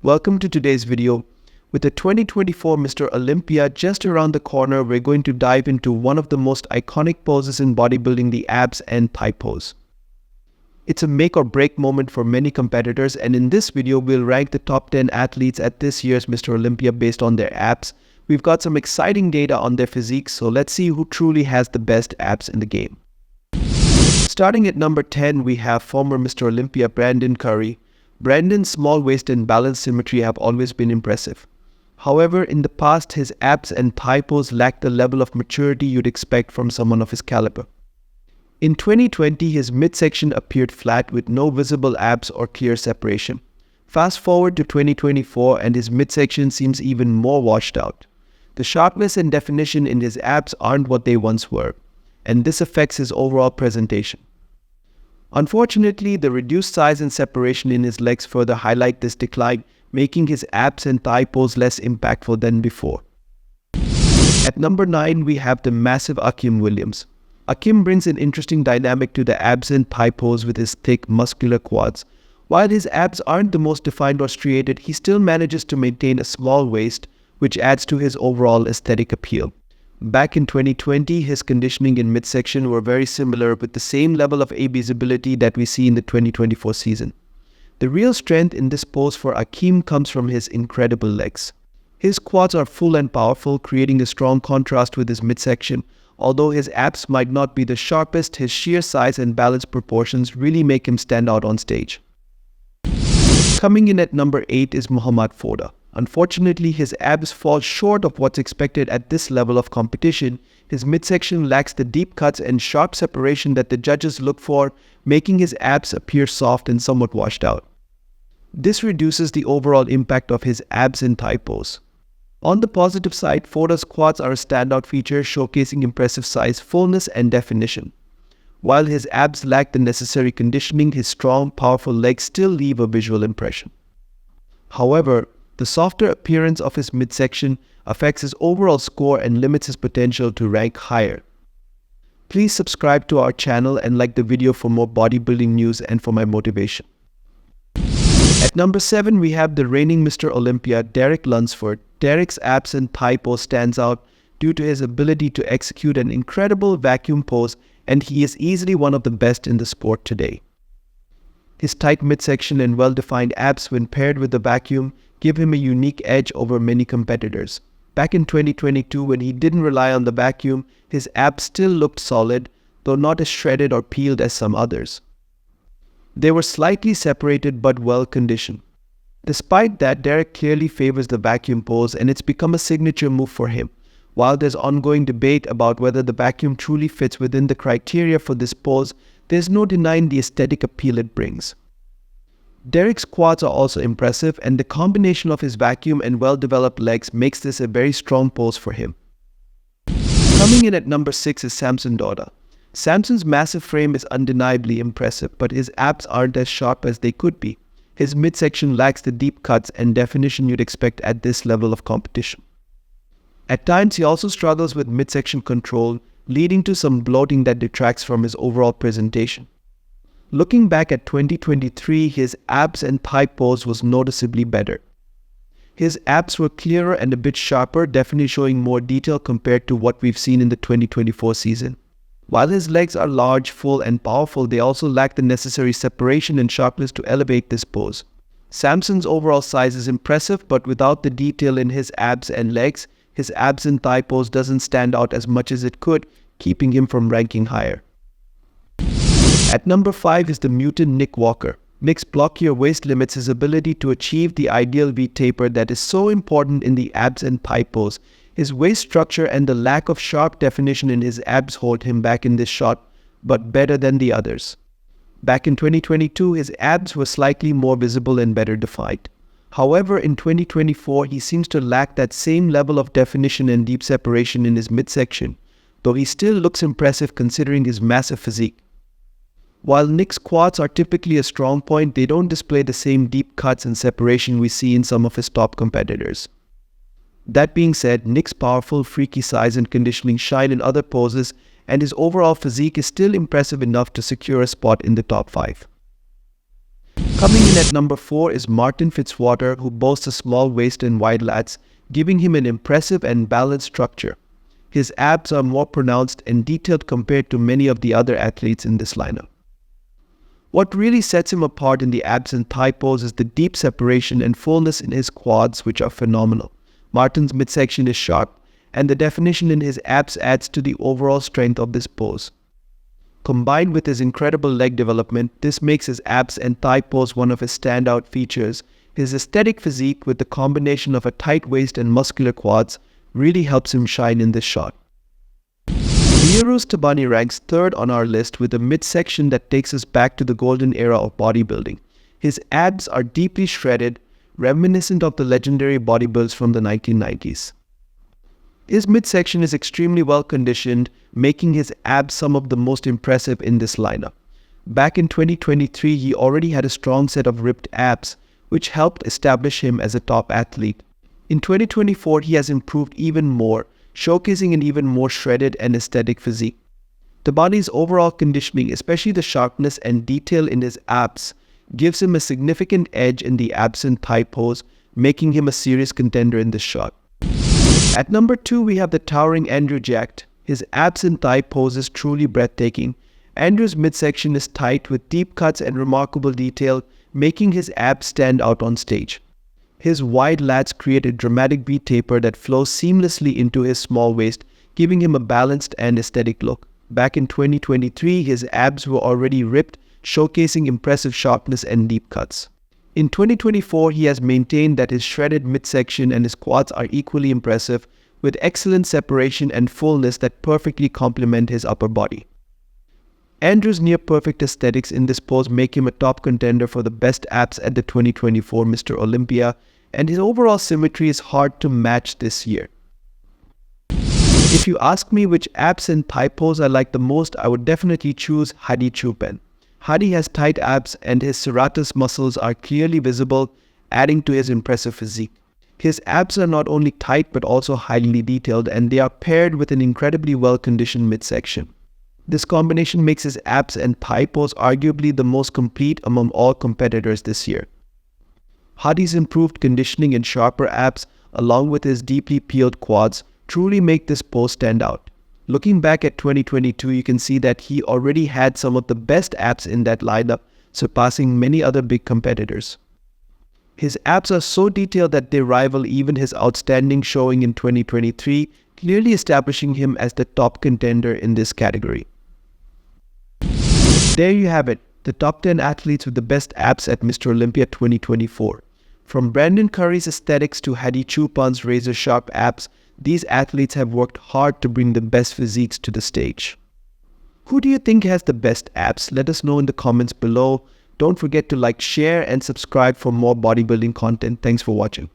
Welcome to today's video. With the 2024 Mr. Olympia just around the corner, we're going to dive into one of the most iconic poses in bodybuilding, the abs and thigh pose. It's a make or break moment for many competitors, and in this video we'll rank the top 10 athletes at this year's Mr. Olympia based on their abs. We've got some exciting data on their physiques, so let's see who truly has the best abs in the game. Starting at number 10, we have former Mr. Olympia Brandon Curry. Brandon's small waist and balance symmetry have always been impressive. However, in the past, his abs and thigh pose lacked the level of maturity you'd expect from someone of his caliber. In 2020, his midsection appeared flat with no visible abs or clear separation. Fast forward to 2024 and his midsection seems even more washed out. The sharpness and definition in his abs aren't what they once were, and this affects his overall presentation. Unfortunately, the reduced size and separation in his legs further highlight this decline, making his abs and thigh pose less impactful than before. At number 9, we have the massive Akim Williams. Akim brings an interesting dynamic to the abs and thigh pose with his thick, muscular quads. While his abs aren't the most defined or striated, he still manages to maintain a small waist, which adds to his overall aesthetic appeal. Back in 2020, his conditioning and midsection were very similar with the same level of visibility that we see in the 2024 season. The real strength in this pose for Akim comes from his incredible legs. His quads are full and powerful, creating a strong contrast with his midsection. Although his abs might not be the sharpest, his sheer size and balance proportions really make him stand out on stage. Coming in at number 8 is Mohamad Foda. Unfortunately, his abs fall short of what's expected at this level of competition. His midsection lacks the deep cuts and sharp separation that the judges look for, making his abs appear soft and somewhat washed out. This reduces the overall impact of his abs and thigh pose. On the positive side, Foda's quads are a standout feature, showcasing impressive size, fullness, and definition. While his abs lack the necessary conditioning, his strong, powerful legs still leave a visual impression. However, the softer appearance of his midsection affects his overall score and limits his potential to rank higher. Please subscribe to our channel and like the video for more bodybuilding news and for my motivation. At number 7, we have the reigning Mr. Olympia, Derek Lunsford. Derek's abs and thigh pose stands out due to his ability to execute an incredible vacuum pose, and he is easily one of the best in the sport today. His tight midsection and well-defined abs, when paired with the vacuum, give him a unique edge over many competitors. Back in 2022, when he didn't rely on the vacuum, his abs still looked solid, though not as shredded or peeled as some others. They were slightly separated but well conditioned. Despite that, Derek clearly favors the vacuum pose, and it's become a signature move for him. While there's ongoing debate about whether the vacuum truly fits within the criteria for this pose, there's no denying the aesthetic appeal it brings. Derek's quads are also impressive, and the combination of his vacuum and well-developed legs makes this a very strong pose for him. Coming in at number 6 is Samson Dauda. Samson's massive frame is undeniably impressive, but his abs aren't as sharp as they could be. His midsection lacks the deep cuts and definition you'd expect at this level of competition. At times, he also struggles with midsection control, leading to some bloating that detracts from his overall presentation. Looking back at 2023, his abs and thigh pose was noticeably better. His abs were clearer and a bit sharper, definitely showing more detail compared to what we've seen in the 2024 season. While his legs are large, full, and powerful, they also lack the necessary separation and sharpness to elevate this pose. Samson's overall size is impressive, but without the detail in his abs and legs, his abs and thigh pose doesn't stand out as much as it could, keeping him from ranking higher. At number 5 is the mutant Nick Walker. Nick's blockier waist limits his ability to achieve the ideal V-taper that is so important in the abs and thigh pose. His waist structure and the lack of sharp definition in his abs hold him back in this shot, but better than the others. Back in 2022, his abs were slightly more visible and better defined. However, in 2024, he seems to lack that same level of definition and deep separation in his midsection, though he still looks impressive considering his massive physique. While Nick's quads are typically a strong point, they don't display the same deep cuts and separation we see in some of his top competitors. That being said, Nick's powerful, freaky size and conditioning shine in other poses, and his overall physique is still impressive enough to secure a spot in the top 5. Coming in at number 4 is Martin Fitzwater, who boasts a small waist and wide lats, giving him an impressive and balanced structure. His abs are more pronounced and detailed compared to many of the other athletes in this lineup. What really sets him apart in the abs and thigh pose is the deep separation and fullness in his quads, which are phenomenal. Martin's midsection is sharp, and the definition in his abs adds to the overall strength of this pose. Combined with his incredible leg development, this makes his abs and thigh pose one of his standout features. His aesthetic physique, with the combination of a tight waist and muscular quads, really helps him shine in this shot. Behroz Tabani ranks 3rd on our list with a midsection that takes us back to the golden era of bodybuilding. His abs are deeply shredded, reminiscent of the legendary bodybuilds from the 1990s. His midsection is extremely well conditioned, making his abs some of the most impressive in this lineup. Back in 2023, he already had a strong set of ripped abs, which helped establish him as a top athlete. In 2024, he has improved even more, showcasing an even more shredded and aesthetic physique. Tabani's overall conditioning, especially the sharpness and detail in his abs, gives him a significant edge in the abs and thigh pose, making him a serious contender in this shot. At number 2, we have the towering Andrew Jacked. His abs and thigh pose is truly breathtaking. Andrew's midsection is tight with deep cuts and remarkable detail, making his abs stand out on stage. His wide lats create a dramatic V-taper that flows seamlessly into his small waist, giving him a balanced and aesthetic look. Back in 2023, his abs were already ripped, showcasing impressive sharpness and deep cuts. In 2024, he has maintained that his shredded midsection and his quads are equally impressive, with excellent separation and fullness that perfectly complement his upper body. Andrew's near-perfect aesthetics in this pose make him a top contender for the best abs at the 2024 Mr. Olympia, and his overall symmetry is hard to match this year. If you ask me which abs and thigh pose I like the most, I would definitely choose Hadi Choopan. Hadi has tight abs and his serratus muscles are clearly visible, adding to his impressive physique. His abs are not only tight but also highly detailed, and they are paired with an incredibly well-conditioned midsection. This combination makes his abs and thigh pose arguably the most complete among all competitors this year. Hadi's improved conditioning and sharper abs, along with his deeply peeled quads, truly make this pose stand out. Looking back at 2022, you can see that he already had some of the best abs in that lineup, surpassing many other big competitors. His abs are so detailed that they rival even his outstanding showing in 2023, clearly establishing him as the top contender in this category. There you have it, the top 10 athletes with the best abs at Mr. Olympia 2024. From Brandon Curry's aesthetics to Hadi Choopan's razor-sharp abs, these athletes have worked hard to bring the best physiques to the stage. Who do you think has the best abs? Let us know in the comments below. Don't forget to like, share, and subscribe for more bodybuilding content. Thanks for watching.